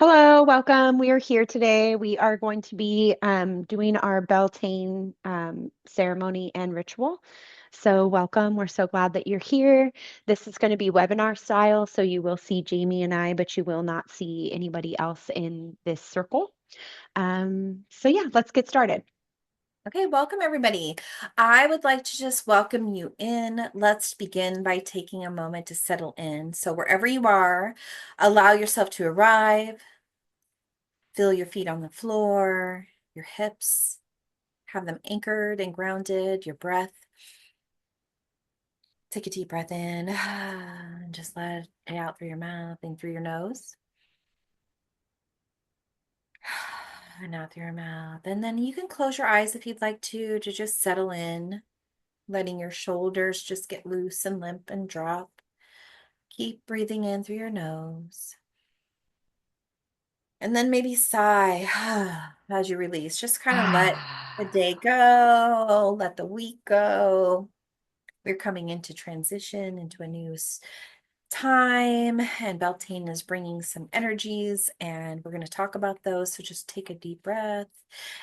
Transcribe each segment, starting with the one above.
Hello, welcome. We are here today. We are going to be doing our Beltane ceremony and ritual. So, welcome. We're so glad that you're here. This is going to be webinar style, so you will see Jamie and I, but you will not see anybody else in this circle. Yeah, let's get started. Okay, welcome everybody. I would like to just welcome you in. Let's begin by taking a moment to settle in. So wherever you are, allow yourself to arrive. Feel your feet on the floor, your hips, have them anchored and grounded, your breath. Take a deep breath in and just let it out through your mouth and through your nose. And out through your mouth. And then you can close your eyes if you'd like to just settle in, letting your shoulders just get loose and limp and drop. Keep breathing in through your nose. And then maybe sigh as you release. Just kind of let the day go, let the week go. We're coming into transition into a new time, and Beltane is bringing some energies, and we're going to talk about those. So just take a deep breath.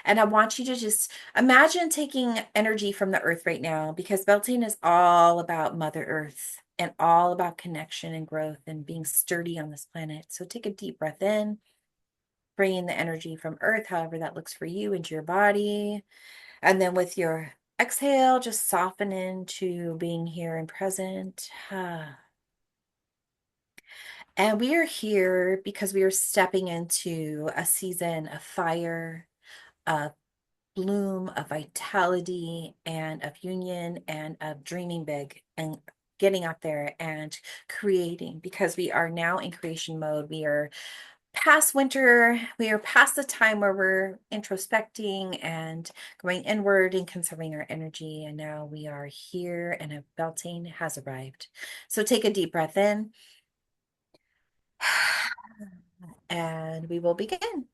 And I want you to just imagine taking energy from the earth right now, because Beltane is all about Mother Earth and all about connection and growth and being sturdy on this planet. So take a deep breath in, bringing the energy from earth, however that looks for you, into your body. And then with your exhale, just soften into being here and present. And we are here because we are stepping into a season of fire, of bloom, of vitality, and of union, and of dreaming big and getting out there and creating, because we are now in creation mode. We are past winter. We are past the time where we're introspecting and going inward and conserving our energy. And now we are here, and a Beltane has arrived. So take a deep breath in and we will begin.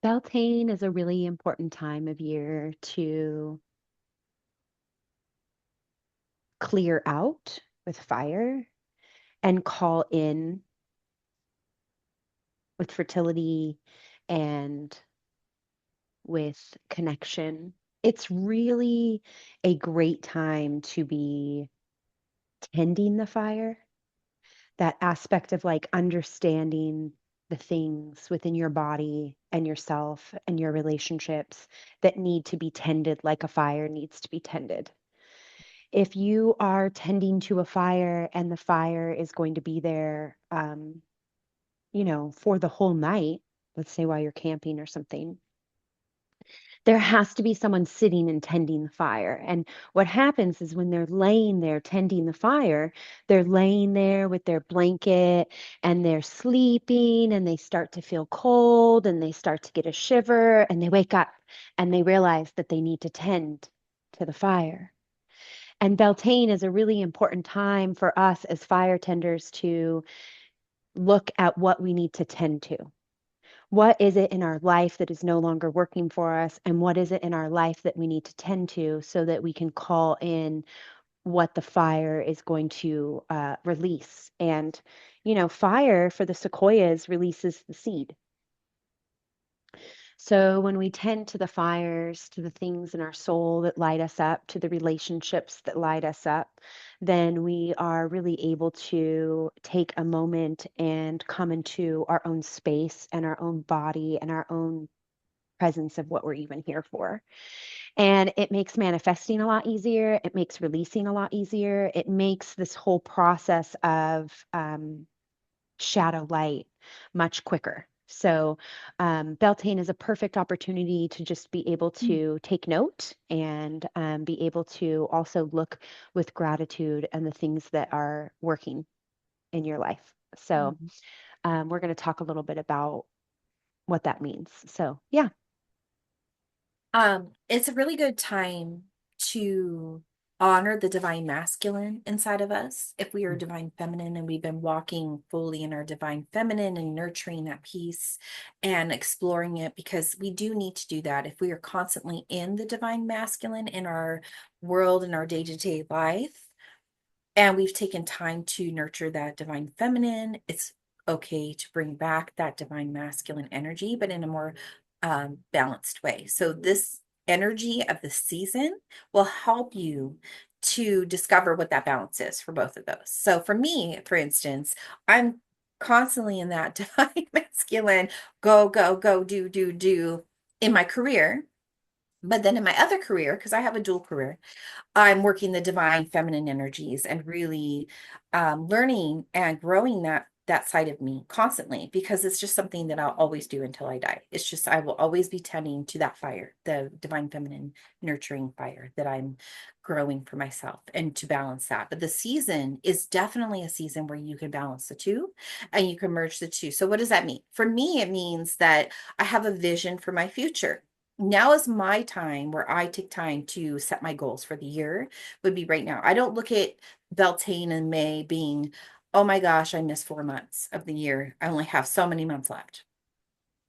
Beltane is a really important time of year to clear out with fire and call in with fertility and with connection. It's really a great time to be tending the fire, that aspect of like understanding the things within your body and yourself and your relationships that need to be tended like a fire needs to be tended. If you are tending to a fire and the fire is going to be there, for the whole night, let's say while you're camping or something, there has to be someone sitting and tending the fire. And what happens is when they're laying there tending the fire, they're laying there with their blanket and they're sleeping and they start to feel cold and they start to get a shiver and they wake up and they realize that they need to tend to the fire. And Beltane is a really important time for us as fire tenders to look at what we need to tend to. What is it in our life that is no longer working for us? And what is it in our life that we need to tend to so that we can call in what the fire is going to release? And, fire for the sequoias releases the seed. So when we tend to the fires, to the things in our soul that light us up, to the relationships that light us up, then we are really able to take a moment and come into our own space and our own body and our own presence of what we're even here for. And it makes manifesting a lot easier. It makes releasing a lot easier. It makes this whole process of shadow light much quicker. So, Beltane is a perfect opportunity to just be able to take note and be able to also look with gratitude and the things that are working in your life. So, Mhm. we're going to talk a little bit about what that means. So, yeah. It's a really good time to honor the divine masculine inside of us. If we are divine feminine and we've been walking fully in our divine feminine and nurturing that piece and exploring it, because we do need to do that. If we are constantly in the divine masculine in our world, in our day-to-day life, and we've taken time to nurture that divine feminine, it's okay to bring back that divine masculine energy, but in a more balanced way. So, this energy of the season will help you to discover what that balance is for both of those. So, for me, for instance, I'm constantly in that divine masculine go, go, go, do in my career. But then in my other career, because I have a dual career, I'm working the divine feminine energies and really learning and growing that side of me constantly, because it's just something that I'll always do until I die. It's just I will always be tending to that fire, the divine feminine nurturing fire that I'm growing for myself and to balance that. But the season is definitely a season where you can balance the two and you can merge the two. So what does that mean? For me, it means that I have a vision for my future. Now is my time where I take time to set my goals for the year, would be right now. I don't look at Beltane in May being, oh my gosh, I missed 4 months of the year. I only have so many months left.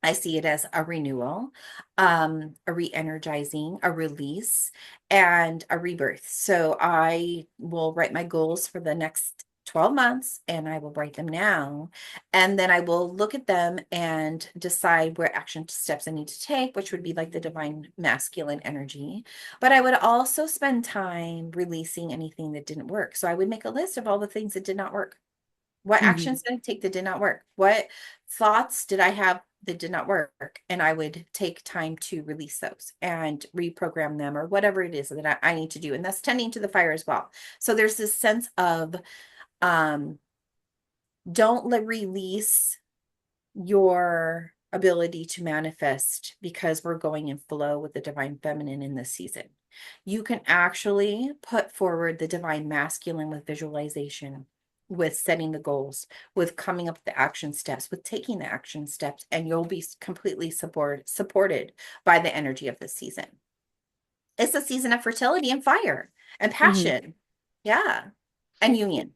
I see it as a renewal, a re-energizing, a release, and a rebirth. So I will write my goals for the next 12 months and I will write them now. And then I will look at them and decide where action steps I need to take, which would be like the divine masculine energy. But I would also spend time releasing anything that didn't work. So I would make a list of all the things that did not work. What Mhm. actions did I take that did not work? What thoughts did I have that did not work? And I would take time to release those and reprogram them or whatever it is that I need to do. And that's tending to the fire as well. So there's this sense of um, don't release your ability to manifest because we're going in flow with the divine feminine in this season. You can actually put forward the divine masculine with visualization, with setting the goals, with coming up with the action steps, with taking the action steps, and you'll be completely supported by the energy of this season. It's a season of fertility and fire and Mhm. passion. Yeah. And union.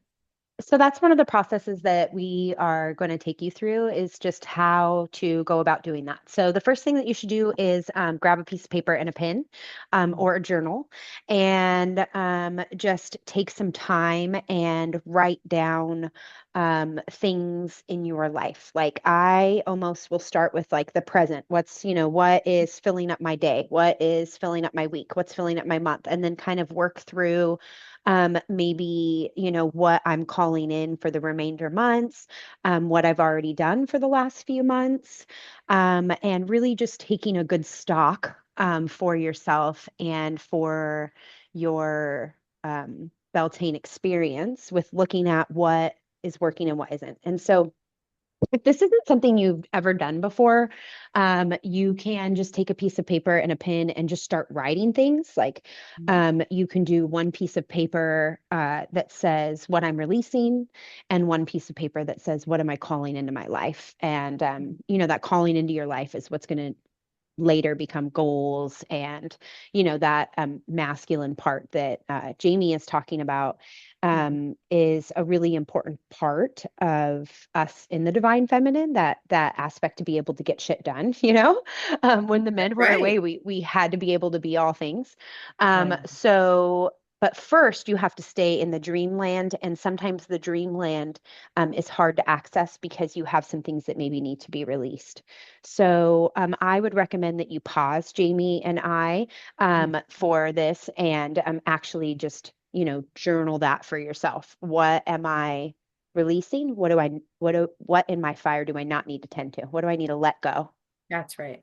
So that's one of the processes that we are going to take you through is just how to go about doing that. So the first thing that you should do is grab a piece of paper and a pen or a journal and just take some time and write down things in your life. Like I almost will start with like the present. What's, what is filling up my day? What is filling up my week? What's filling up my month? And then kind of work through maybe, what I'm calling in for the remainder months, what I've already done for the last few months, and really just taking a good stock for yourself and for your Beltane experience with looking at what is working and what isn't. And so, if this isn't something you've ever done before, you can just take a piece of paper and a pen and just start writing things. Like you can do one piece of paper that says what I'm releasing, and one piece of paper that says what am I calling into my life. And that calling into your life is what's going to later become goals and that masculine part that Jamie is talking about is a really important part of us in the divine feminine, that aspect to be able to get shit done. When the men were Right. away, we had to be able to be all things. Right. So but first you have to stay in the dreamland, and sometimes the dreamland is hard to access because you have some things that maybe need to be released. So I would recommend that you pause, Jamie and I, for this and actually just, journal that for yourself. What am I releasing? What in my fire do I not need to tend to? What do I need to let go? That's right.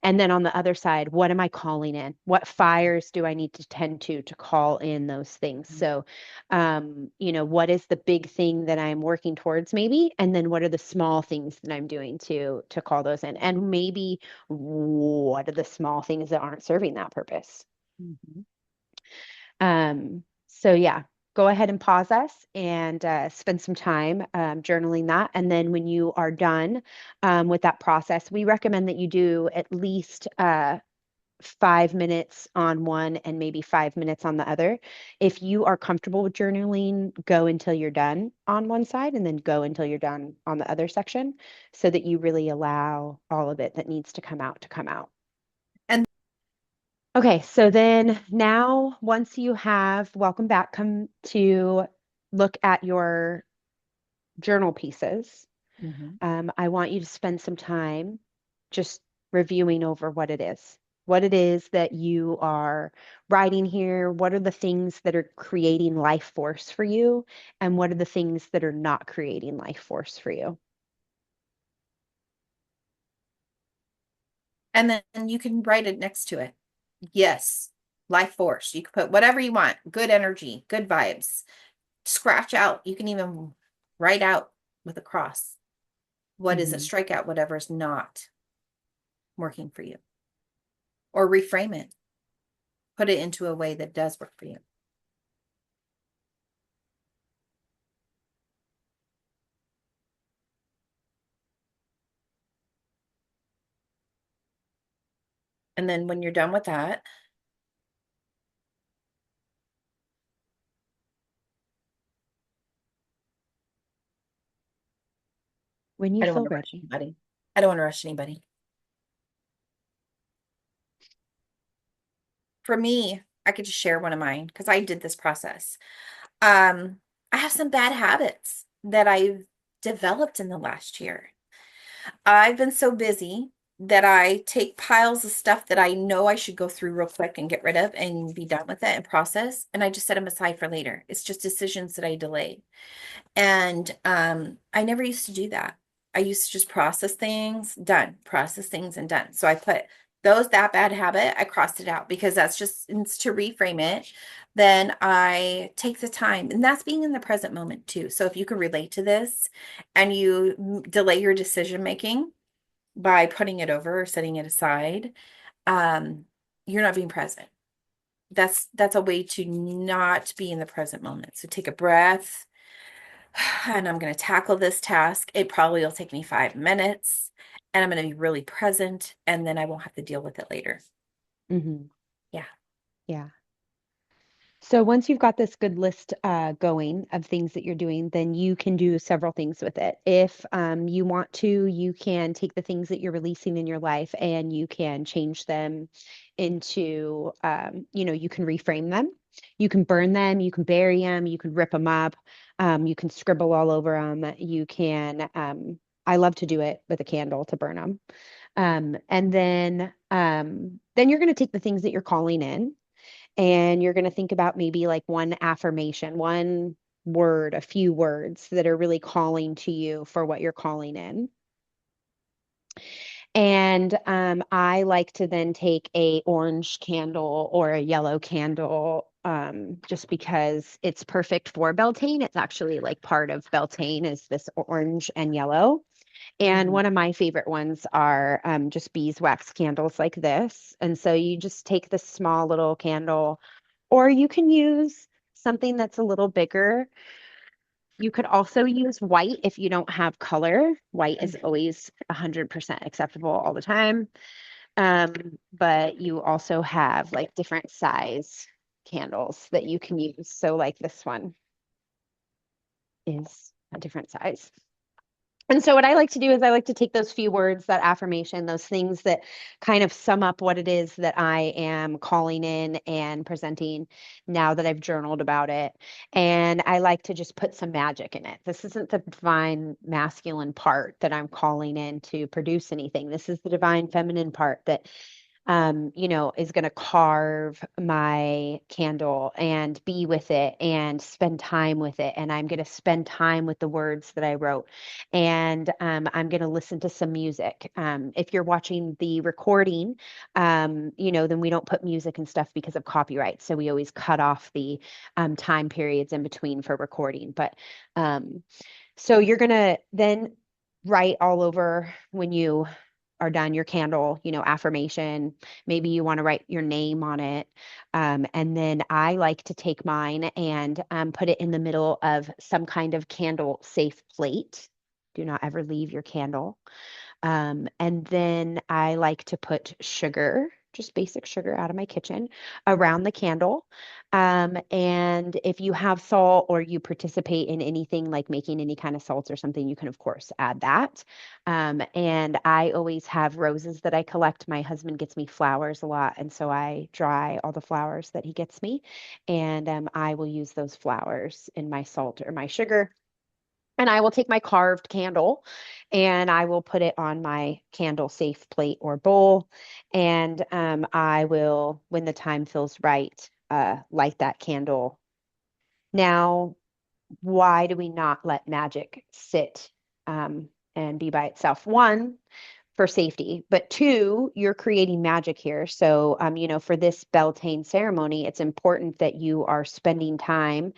And then on the other side, what am I calling in? What fires do I need to tend to call in those things? So, what is the big thing that I'm working towards maybe? And then what are the small things that I'm doing to call those in? And maybe what are the small things that aren't serving that purpose? Mhm. So yeah, go ahead and pause us and spend some time journaling that. And then when you are done with that process, we recommend that you do at least 5 minutes on one and maybe 5 minutes on the other. If you are comfortable with journaling, go until you're done on one side and then go until you're done on the other section so that you really allow all of it that needs to come out to come out. And Okay, so then now once you have, welcome back, come to look at your journal pieces. Mhm. I want you to spend some time just reviewing over what it is that you are writing here. What are the things that are creating life force for you? And what are the things that are not creating life force for you? And then you can write it next to it. Yes, life force. You can put whatever you want, good energy, good vibes. Scratch out. You can even write out with a cross. What is it? Hmm. Strike out whatever's not working for you, or reframe it. Put it into a way that does work for you. And then when you're done with that, When you I don't want feel to rush ready. anybody. I don't want to rush anybody. For me, I could just share one of mine because I did this process. Um, I have some bad habits that I've developed in the last year. I've been so busy that I take piles of stuff that I know I should go through real quick and get rid of and be done with it and process, and I just set them aside for later. It's just decisions that I delay. And I never used to do that. I used to just process things, done, process things and done. So I put that bad habit, I crossed it out because that's just it's to reframe it. Then I take the time, and that's being in the present moment too. So if you can relate to this and you delay your decision making by putting it over or setting it aside, um, you're not being present. That's a way to not be in the present moment. So take a breath, and I'm going to tackle this task. It probably will take me 5 minutes, and I'm going to be really present, and then I won't have to deal with it later. Hmm. Yeah. Yeah. So once you've got this good list going of things that you're doing, then you can do several things with it. If you want to, you can take the things that you're releasing in your life and you can change them into, you can reframe them. You can burn them, you can bury them, you can rip them up, you can scribble all over them. I love to do it with a candle to burn them. And then you're going to take the things that you're calling in and you're going to think about maybe like one affirmation, one word, a few words that are really calling to you for what you're calling in. And I like to then take a orange candle or a yellow candle, just because it's perfect for Beltane. It's actually like part of Beltane is this orange and yellow. And Mhm. one of my favorite ones are just beeswax candles like this. And so you just take this small little candle, or you can use something that's a little bigger. You could also use white if you don't have color. White is always 100% acceptable all the time. But you also have like different size candles that you can use. So like this one is a different size. And so what I like to do is I like to take those few words, that affirmation, those things that kind of sum up what it is that I am calling in and presenting now that I've journaled about it. And I like to just put some magic in it. This isn't the divine masculine part that I'm calling in to produce anything. This is the divine feminine part that is going to carve my candle and be with it and spend time with it. And I'm going to spend time with the words that I wrote. And I'm going to listen to some music. If you're watching the recording, then we don't put music and stuff because of copyright. So we always cut off the time periods in between for recording. But so you're going to then write all over when you are done your candle, affirmation. Maybe you want to write your name on it. And then I like to take mine and put it in the middle of some kind of candle safe plate. Do not ever leave your candle. And then I like to put sugar. just basic sugar out of my kitchen, around the candle. And if you have salt or you participate in anything like making any kind of salts or something, you can, of course, add that. And I always have roses that I collect. My husband gets me flowers a lot. And so I dry all the flowers that he gets me. And I will use those flowers in my salt or my sugar. And I will take my carved candle and I will put it on my candle safe plate or bowl. And I will, when the time feels right, light that candle. Now, why do we not let magic sit and be by itself? One, for safety, but two, you're creating magic here. So, for this Beltane ceremony, it's important that you are spending time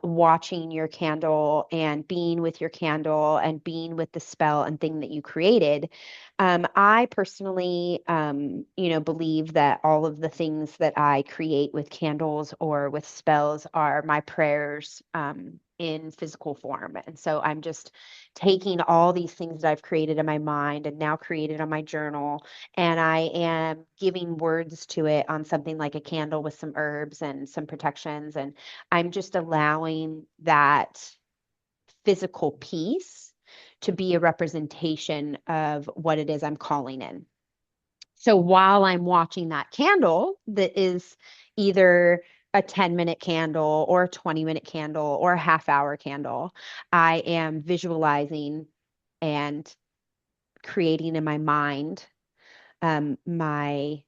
watching your candle and being with your candle and being with the spell and thing that you created. I personally, believe that all of the things that I create with candles or with spells are my prayers in physical form. And so I'm just taking all these things that I've created in my mind and now created on my journal, and I am giving words to it on something like a candle with some herbs and some protections. And I'm just allowing that physical piece to be a representation of what it is I'm calling in. So while I'm watching that candle that is either a 10-minute candle or a 20-minute candle or a half-hour candle, I am visualizing and creating in my mind my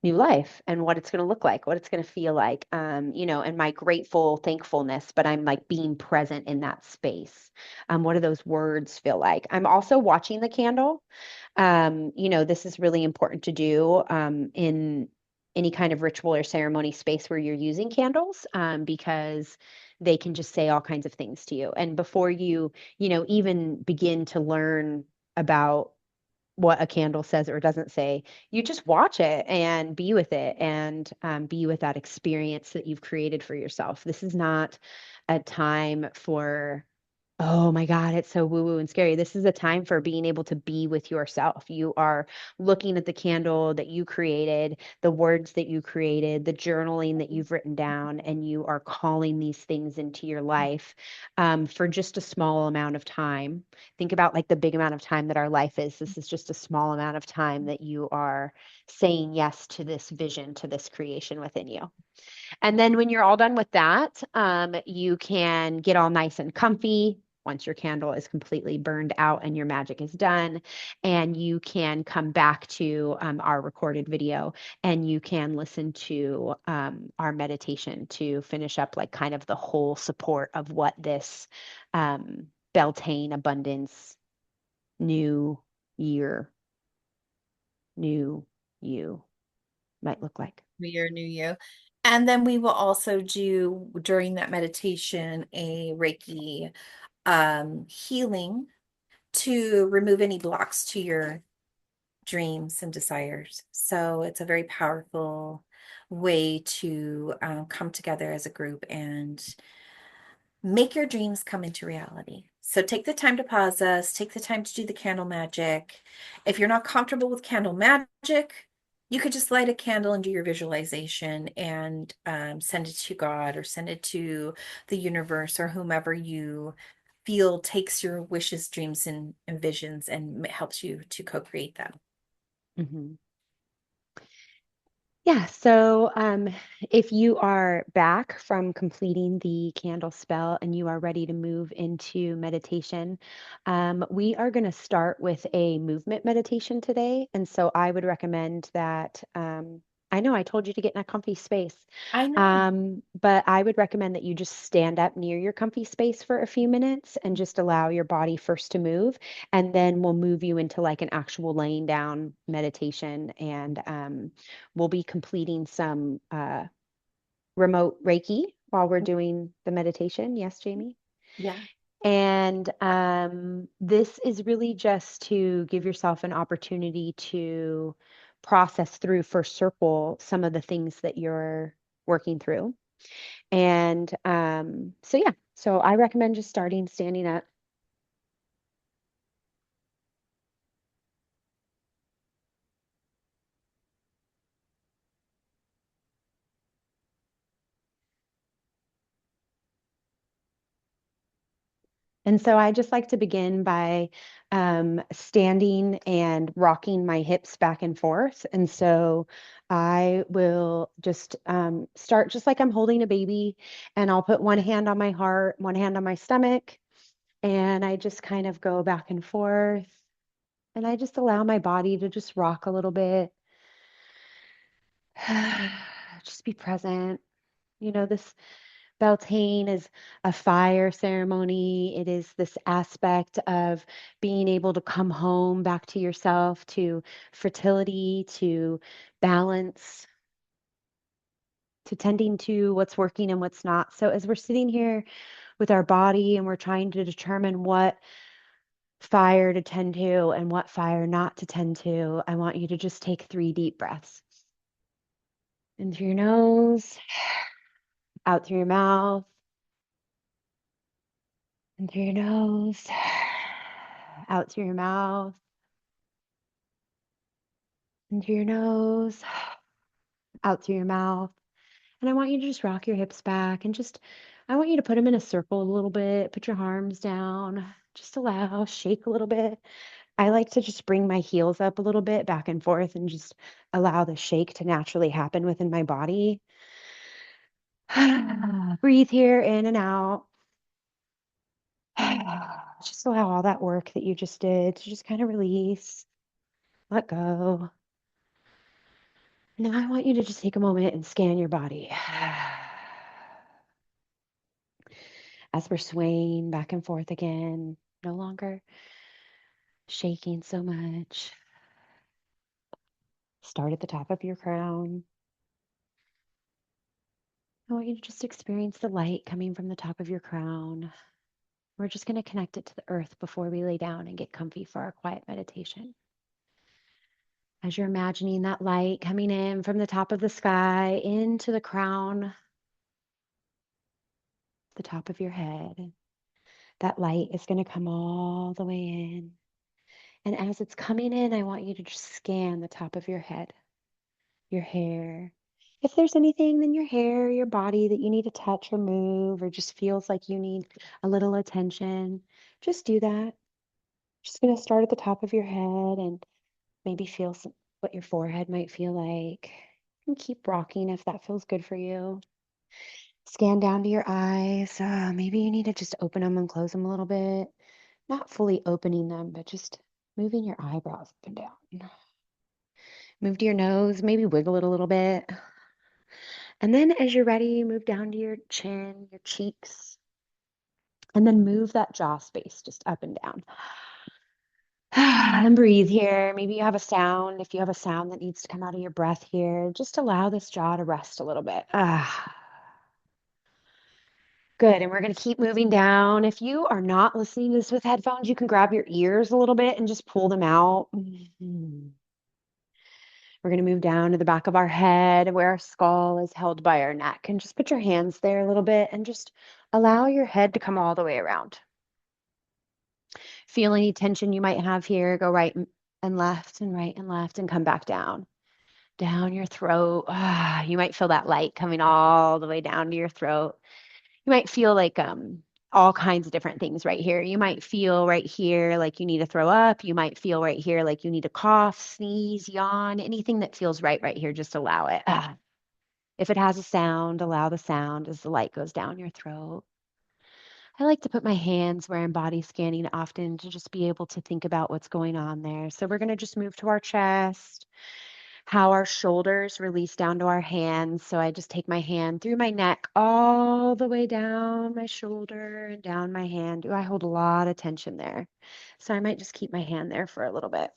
new life and what it's going to look like, what it's going to feel like, and my grateful thankfulness, but I'm like being present in that space. What do those words feel like? I'm also watching the candle. This is really important to do in any kind of ritual or ceremony space where you're using candles, because they can just say all kinds of things to you. And before you, even begin to learn about what a candle says or doesn't say, you just watch it and be with it and be with that experience that you've created for yourself. This is not a time for, oh my God, it's so woo-woo and scary. This is a time for being able to be with yourself. You are looking at the candle that you created, the words that you created, the journaling that you've written down, and you are calling these things into your life for just a small amount of time. Think about like the big amount of time that our life is. This is just a small amount of time that you are saying yes to this vision, to this creation within you. And then when you're all done with that, you can get all nice and comfy once your candle is completely burned out and your magic is done. And you can come back to our recorded video and you can listen to our meditation to finish up like kind of the whole support of what this Beltane abundance new year, new you might look like. New Year, New You. And then we will also do during that meditation a Reiki healing to remove any blocks to your dreams and desires. So it's a very powerful way to come together as a group and make your dreams come into reality. So take the time to pause us, take the time to do the candle magic. If you're not comfortable with candle magic, you could just light a candle and do your visualization and send it to God or send it to the universe or whomever you feel takes your wishes, dreams, and visions and helps you to co-create them. Mhm. Yeah, so if you are back from completing the candle spell and you are ready to move into meditation, we are going to start with a movement meditation today. And so I would recommend that. I know I told you to get in a comfy space, I know. but I would recommend that you just stand up near your comfy space for a few minutes and just allow your body first to move. And then we'll move you into like an actual laying down meditation. And we'll be completing some remote Reiki while we're doing the meditation. Yes, Jamie? Yeah. And this is really just to give yourself an opportunity to process through first circle some of the things that you're working through. And yeah, so I recommend just starting standing up. And so I just like to begin by standing and rocking my hips back and forth. And so I will just start just like I'm holding a baby, and I'll put one hand on my heart, one hand on my stomach, and I just kind of go back and forth. And I just allow my body to just rock a little bit. Just be present. This Beltane is a fire ceremony. It is this aspect of being able to come home back to yourself, to fertility, to balance, to tending to what's working and what's not. So, as we're sitting here with our body and we're trying to determine what fire to tend to and what fire not to tend to, I want you to just take 3 deep breaths in through your nose, out through your mouth. In through your nose, out through your mouth, in through your nose, out through your mouth. And I want you to just rock your hips back and I want you to put them in a circle a little bit. Put your arms down, just allow, shake a little bit. I like to just bring my heels up a little bit back and forth and just allow the shake to naturally happen within my body. Breathe here in and out. Just allow all that work that you just did to just kind of release, let go. Now I want you to just take a moment and scan your body. As we're swaying back and forth again, no longer shaking so much. Start at the top of your crown. I want you to just experience the light coming from the top of your crown. We're just going to connect it to the earth before we lay down and get comfy for our quiet meditation. As you're imagining that light coming in from the top of the sky into the crown, the top of your head, that light is going to come all the way in. And as it's coming in, I want you to just scan the top of your head, your hair. If there's anything in your hair, your body that you need to touch or move, or just feels like you need a little attention, just do that. Just going to start at the top of your head and maybe feel what your forehead might feel like. And keep rocking if that feels good for you. Scan down to your eyes. Maybe you need to just open them and close them a little bit. Not fully opening them, but just moving your eyebrows up and down. Move to your nose, maybe wiggle it a little bit. And then as you're ready, move down to your chin, your cheeks, and then move that jaw space just up and down. And breathe here. Maybe you have a sound. If you have a sound that needs to come out of your breath here, just allow this jaw to rest a little bit. Good. And we're going to keep moving down. If you are not listening to this with headphones, you can grab your ears a little bit and just pull them out. We're going to move down to the back of our head where our skull is held by our neck. And just put your hands there a little bit and just allow your head to come all the way around. Feel any tension you might have here. Go right and left and right and left and come back down. Down your throat. You might feel that light coming all the way down to your throat. You might feel like all kinds of different things right here. You might feel right here like you need to throw up. You might feel right here like you need to cough, sneeze, yawn, anything that feels right here, just allow it. If it has a sound, allow the sound as the light goes down your throat. I like to put my hands where I'm body scanning often to just be able to think about what's going on there. So we're going to just move to our chest, how our shoulders release down to our hands. So I just take my hand through my neck all the way down my shoulder and down my hand. Ooh, I hold a lot of tension there. So I might just keep my hand there for a little bit.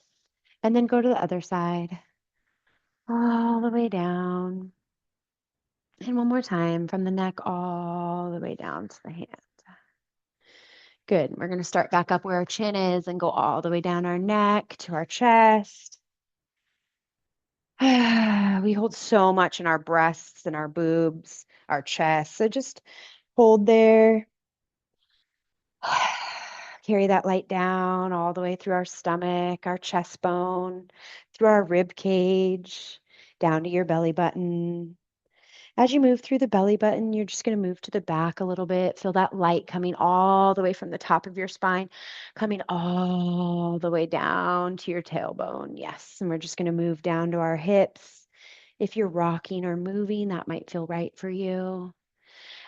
And then go to the other side, all the way down. And one more time from the neck all the way down to the hand. Good. We're going to start back up where our chin is and go all the way down our neck to our chest. We hold so much in our breasts and our boobs, our chest. So just hold there. Carry that light down all the way through our stomach, our chest bone, through our rib cage, down to your belly button. As you move through the belly button, you're just going to move to the back a little bit. Feel that light coming all the way from the top of your spine, coming all the way down to your tailbone. Yes. And we're just going to move down to our hips. If you're rocking or moving, that might feel right for you.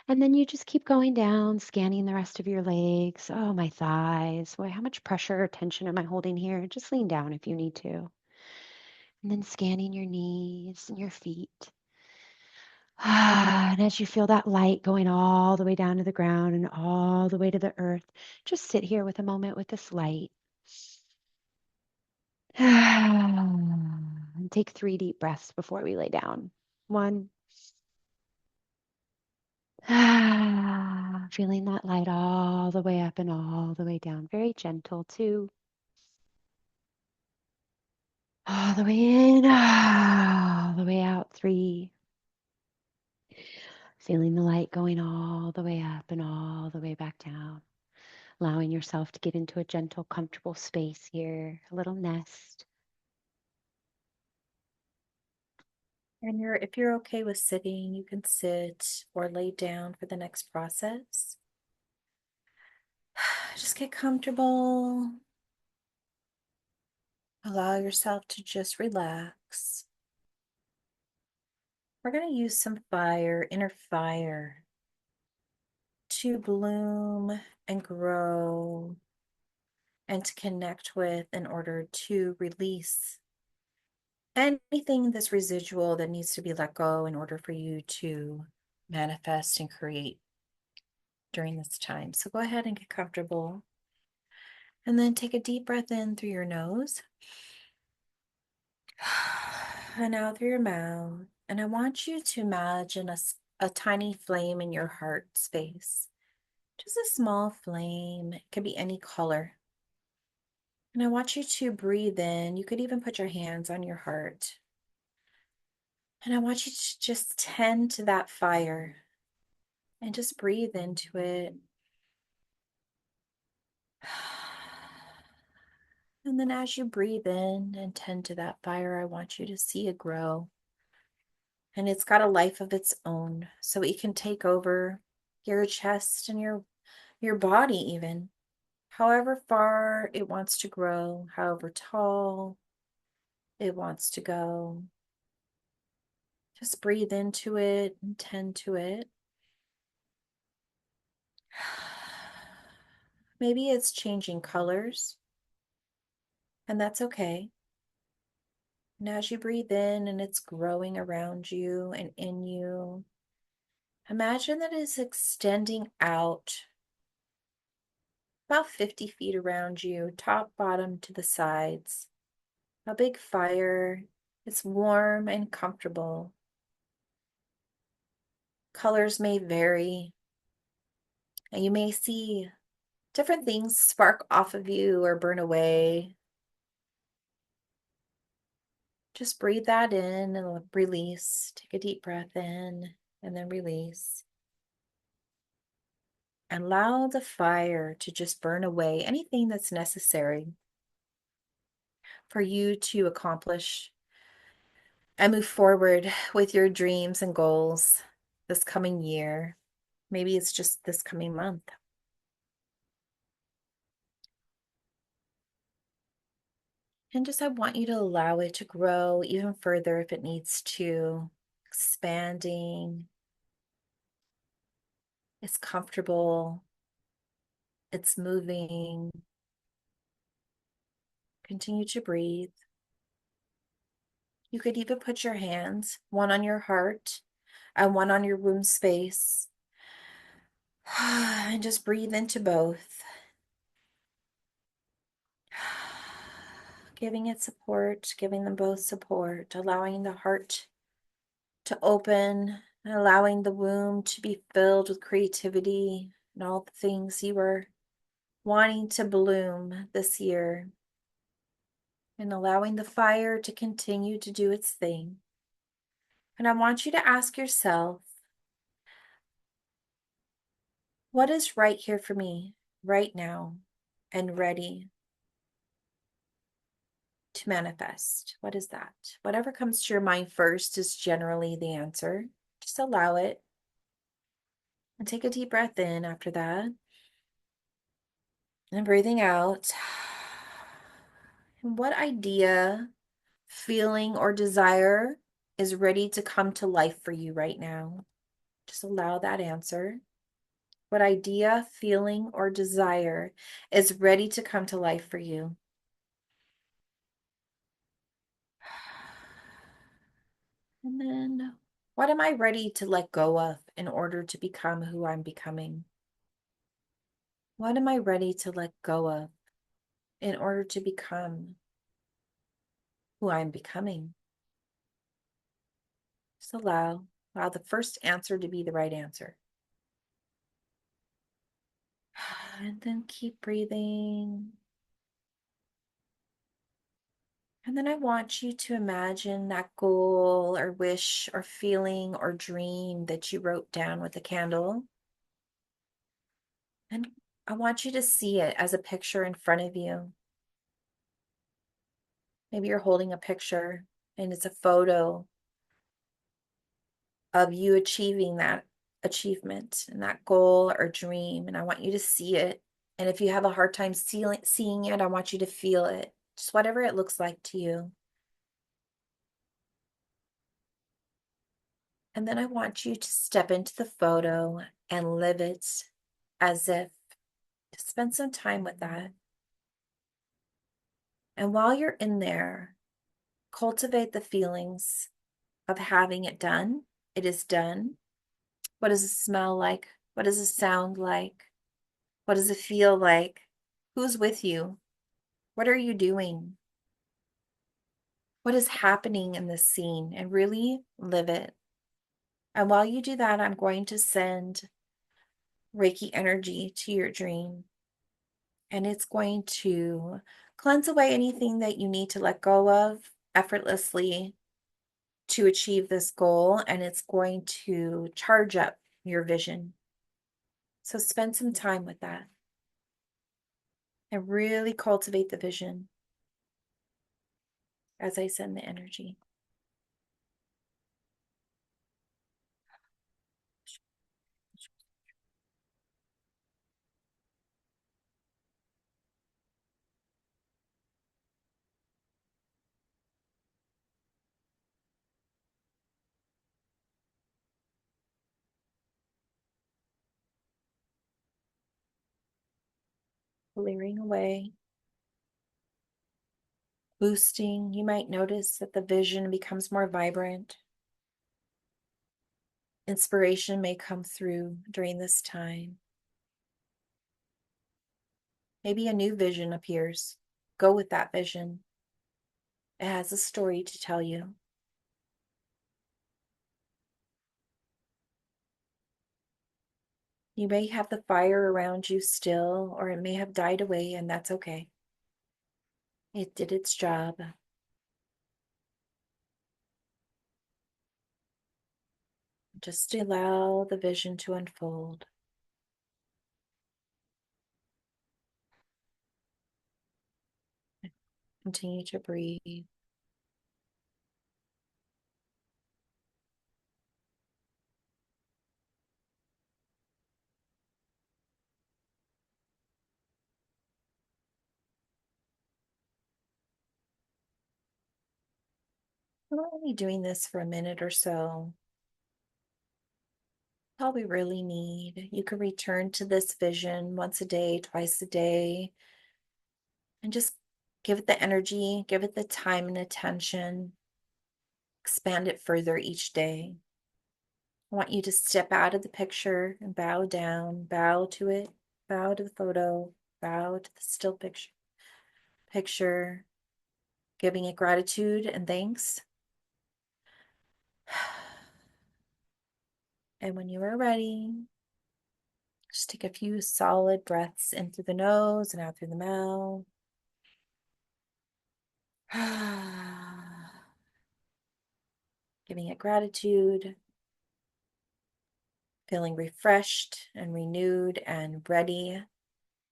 And then you just keep going down, scanning the rest of your legs. Oh, my thighs. Boy, how much pressure or tension am I holding here? Just lean down if you need to. And then scanning your knees and your feet. And as you feel that light going all the way down to the ground and all the way to the earth, just sit here with a moment with this light. And take 3 deep breaths before we lay down. 1. Feeling that light all the way up and all the way down. Very gentle. 2. All the way in, all the way out. 3. Feeling the light going all the way up and all the way back down. Allowing yourself to get into a gentle, comfortable space here, a little nest. And if you're okay with sitting, you can sit or lay down for the next process. Just get comfortable. Allow yourself to just relax. We're going to use some fire, inner fire, to bloom and grow and to connect with in order to release anything that's residual that needs to be let go in order for you to manifest and create during this time. So go ahead and get comfortable. And then take a deep breath in through your nose and out through your mouth. And I want you to imagine a tiny flame in your heart space. Just a small flame. It could be any color. And I want you to breathe in. You could even put your hands on your heart. And I want you to just tend to that fire and just breathe into it. And then as you breathe in and tend to that fire, I want you to see it grow. And it's got a life of its own. So it can take over your chest and your body even. However far it wants to grow, however tall it wants to go. Just breathe into it and tend to it. Maybe it's changing colors, and that's okay. And as you breathe in and it's growing around you and in you, imagine that it's extending out about 50 feet around you, top, bottom, to the sides. A big fire. It's warm and comfortable. Colors may vary, and you may see different things spark off of you or burn away. Just breathe that in and release. Take a deep breath in and then release. And allow the fire to just burn away anything that's necessary for you to accomplish and move forward with your dreams and goals this coming year. Maybe it's just this coming month. And just, I want you to allow it to grow even further if it needs to, expanding. It's comfortable. It's moving. Continue to breathe. You could even put your hands, one on your heart and one on your womb space. And just breathe into both. Giving it support, giving them both support, allowing the heart to open, and allowing the womb to be filled with creativity and all the things you were wanting to bloom this year, and allowing the fire to continue to do its thing. And I want you to ask yourself, what is right here for me right now and ready to manifest? What is that? Whatever comes to your mind first is generally the answer. Just allow it. And take a deep breath in after that. And breathing out. And what idea, feeling, or desire is ready to come to life for you right now? Just allow that answer. What idea, feeling, or desire is ready to come to life for you? And then, what am I ready to let go of in order to become who I'm becoming? What am I ready to let go of in order to become who I'm becoming? Just allow the first answer to be the right answer. And then keep breathing. And then I want you to imagine that goal or wish or feeling or dream that you wrote down with a candle. And I want you to see it as a picture in front of you. Maybe you're holding a picture and it's a photo of you achieving that achievement and that goal or dream. And I want you to see it. And if you have a hard time seeing it, I want you to feel it, just whatever it looks like to you. And then I want you to step into the photo and live it as if to spend some time with that. And while you're in there, cultivate the feelings of having it done. It is done. What does it smell like? What does it sound like? What does it feel like? Who's with you? What are you doing? What is happening in this scene? And really live it. And while you do that, I'm going to send Reiki energy to your dream. And it's going to cleanse away anything that you need to let go of effortlessly to achieve this goal. And it's going to charge up your vision. So spend some time with that and really cultivate the vision as I send the energy. Clearing away, boosting. You might notice that the vision becomes more vibrant. Inspiration may come through during this time. Maybe a new vision appears. Go with that vision. It has a story to tell you. You may have the fire around you still, or it may have died away, and that's okay. It did its job. Just allow the vision to unfold. Continue to breathe. We're only doing this for a minute or so. All we really need. You can return to this vision once a day, twice a day, and just give it the energy, give it the time and attention, expand it further each day. I want you to step out of the picture and bow down, bow to it, bow to the photo, bow to the still picture, giving it gratitude and thanks. And when you are ready, just take a few solid breaths in through the nose and out through the mouth. Giving it gratitude, feeling refreshed and renewed and ready.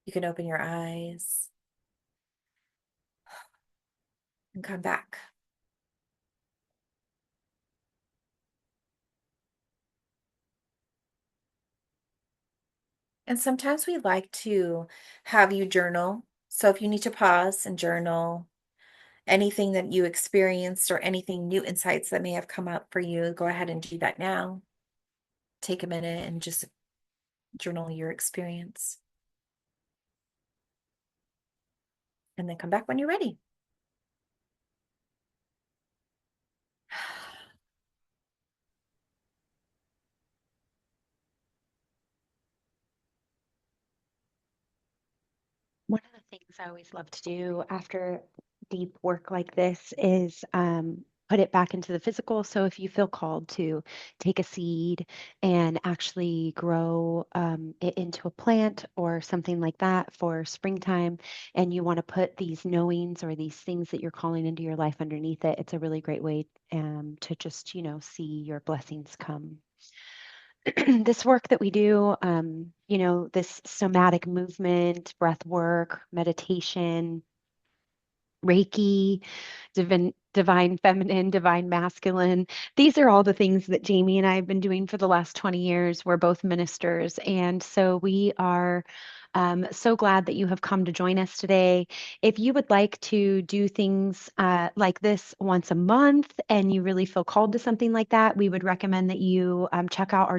You can open your eyes and come back. And sometimes we like to have you journal. So if you need to pause and journal anything that you experienced or anything new insights that may have come up for you, go ahead and do that now. Take a minute and just journal your experience and then come back when you're ready. One of the things I always love to do after deep work like this is put it back into the physical. So if you feel called to take a seed and actually grow it into a plant or something like that for springtime, and you want to put these knowings or these things that you're calling into your life underneath it, it's a really great way to just, see your blessings come. This work that we do, this somatic movement, breath work, meditation, Reiki, divine feminine, divine masculine. These are all the things that Jamie and I have been doing for the last 20 years. We're both ministers. And so we are so glad that you have come to join us today. If you would like to do things like this once a month and you really feel called to something like that, we would recommend that you check out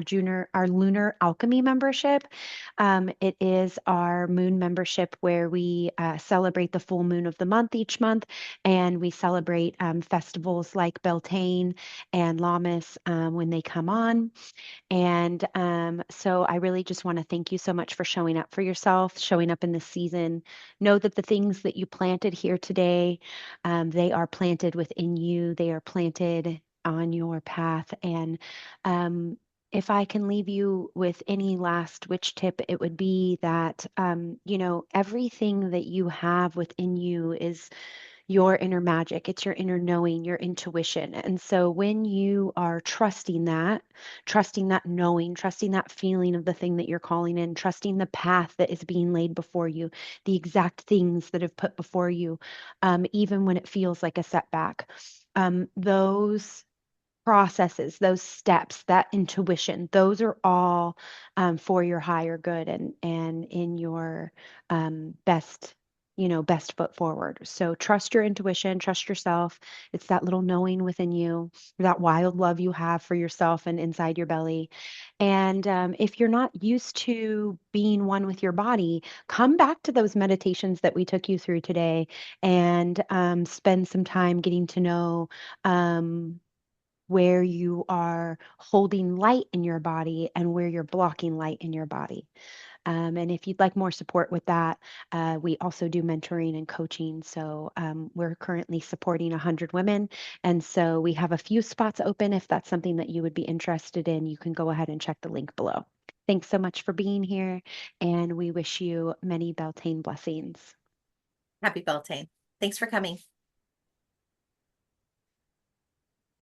our lunar alchemy membership. It is our moon membership where we celebrate the full moon of the month each month, and we celebrate festivals like Beltane and Lammas when they come on. And so I really just want to thank you so much for showing up for yourself, showing up in this season. Know that the things that you planted here today, they are planted within you, they are planted on your path. And um, if I can leave you with any last witch tip, it would be that, everything that you have within you is your inner magic. It's your inner knowing, your intuition. And so when you are trusting that knowing, trusting that feeling of the thing that you're calling in, trusting the path that is being laid before you, the exact things that have put before you, even when it feels like a setback, those processes, those steps, that intuition, those are all for your higher good and in your best, best foot forward. So trust your intuition, trust yourself. It's that little knowing within you, that wild love you have for yourself and inside your belly. And if you're not used to being one with your body, come back to those meditations that we took you through today and spend some time getting to know. Where you are holding light in your body and where you're blocking light in your body. And if you'd like more support with that, we also do mentoring and coaching. So we're currently supporting 100 women. And so we have a few spots open. If that's something that you would be interested in, you can go ahead and check the link below. Thanks so much for being here. And we wish you many Beltane blessings. Happy Beltane. Thanks for coming.